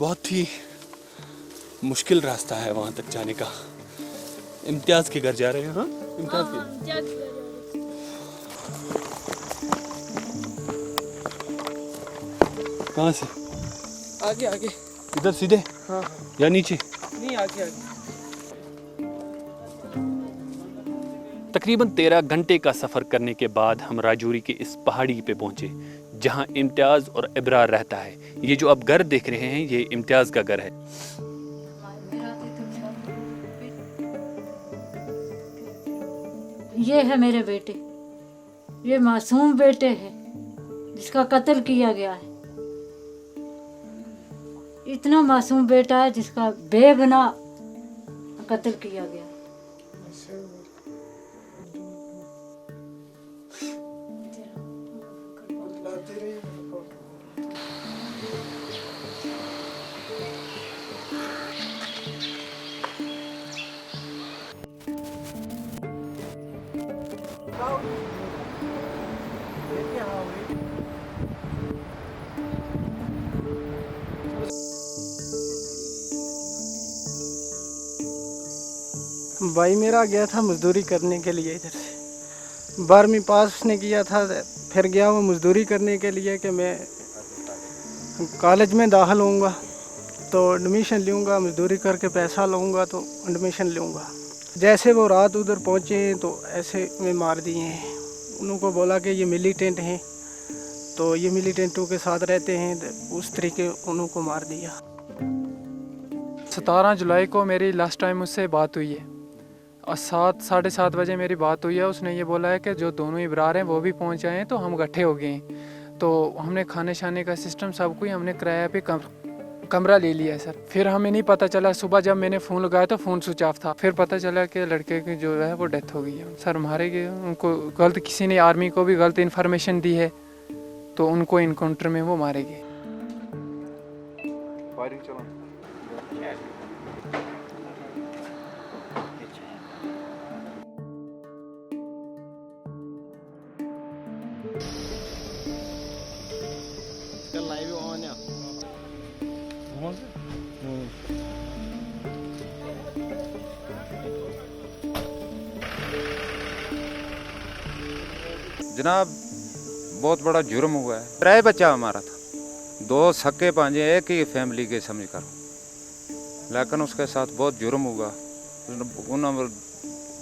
बहुत ही मुश्किल रास्ता है वहाँ तक जाने का। इम्तियाज के घर जा रहे हैं। हाँ, इम्तियाज के कहाँ से? आगे आगे, इधर सीधे? हाँ या नीचे? नहीं, आगे आगे। तकरीबन 13 घंटे का सफ़र करने के बाद हम राजौरी के इस पहाड़ी पे पहुंचे जहां इम्तियाज़ और इब्रार रहता है। ये जो आप घर देख रहे हैं ये इम्तियाज़ का घर है। ये है मेरे बेटे, ये मासूम बेटे हैं जिसका कत्ल किया गया है। इतना मासूम बेटा है जिसका बेगुनाह कत्ल किया गया। भाई मेरा गया था मजदूरी करने के लिए इधर से, 12वीं पास उसने किया था। फिर गया वो मजदूरी करने के लिए कि मैं कॉलेज में दाखिल होऊंगा तो एडमिशन लूँगा, मजदूरी करके पैसा लाऊंगा तो एडमिशन लूँगा। जैसे वो रात उधर पहुँचे तो ऐसे में मार दिए हैं। उनको बोला कि ये मिलिटेंट हैं, तो ये मिलिटेंटों के साथ रहते हैं, तो उस तरीके उनको मार दिया। 17 जुलाई को मेरी लास्ट टाइम उससे बात हुई है और 7 साढ़े 7 बजे मेरी बात हुई है। उसने ये बोला है कि जो दोनों इब्रार हैं वो भी पहुंच जाए हैं, तो हम इकट्ठे हो गए हैं। तो हमने खाने शाने का सिस्टम सब कुछ हमने किराया पे कमरा ले लिया है सर। फिर हमें नहीं पता चला, सुबह जब मैंने फ़ोन लगाया तो फ़ोन स्विच ऑफ था। फिर पता चला कि लड़के की जो है वो डेथ हो गई है। सर मारे गए, उनको गलत किसी ने आर्मी को भी गलत इन्फॉर्मेशन दी है तो उनको इनकाउंटर में वो मारे गए। जनाब बहुत बड़ा जुर्म हुआ है। 3 बच्चा हमारा था, 2 सक्के पांजे, एक ही फैमिली के समझ कर, लेकिन उसके साथ बहुत जुर्म हुआ। उन्होंने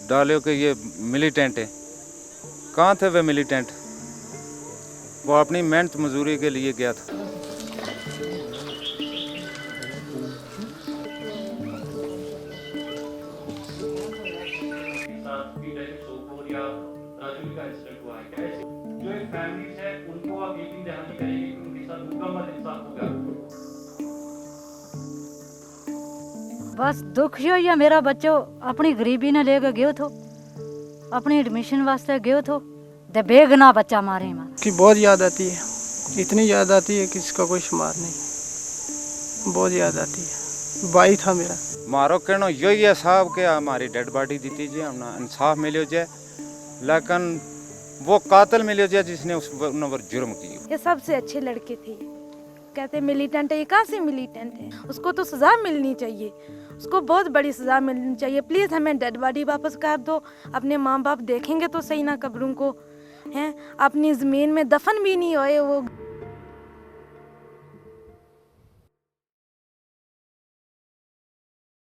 डाले कि ये मिलिटेंट है। कहाँ थे वे मिलिटेंट? वो अपनी मेहनत मजदूरी के लिए गया था। जो एक फैमिलीज है उनको आप यकीन दहानी करेंगे कि उनके साथ मुकम्मल इंसाफ होगा। बस दुख यो या मेरा बच्चो अपनी गरीबी ने लेके गयो थो, अपनी एडमिशन वास्ते गयो थो, ते बेगुनाह बच्चा मारे मार कि बहुत याद आती है, इतनी याद आती है कि इसका कोई शुमार नहीं। बहुत याद आती है। भाई था मेरा। मारो कहना यही है साहब के हमारी डेड बॉडी दी थी, हमने इंसाफ मिलो जाए, लेकिन वो कातिल मिले जाए जिसने उस पर जुर्म किया। ये सबसे अच्छे लड़के थे। कहते मिलिटेंट है, ये कहाँ से मिलिटेंट है? उसको तो सज़ा मिलनी चाहिए, उसको बहुत बड़ी सज़ा मिलनी चाहिए। प्लीज़ हमें डेड बॉडी वापस कर दो। अपने माँ बाप देखेंगे तो सही ना कब्रों को, हैं अपनी ज़मीन में दफन भी नहीं होए वो।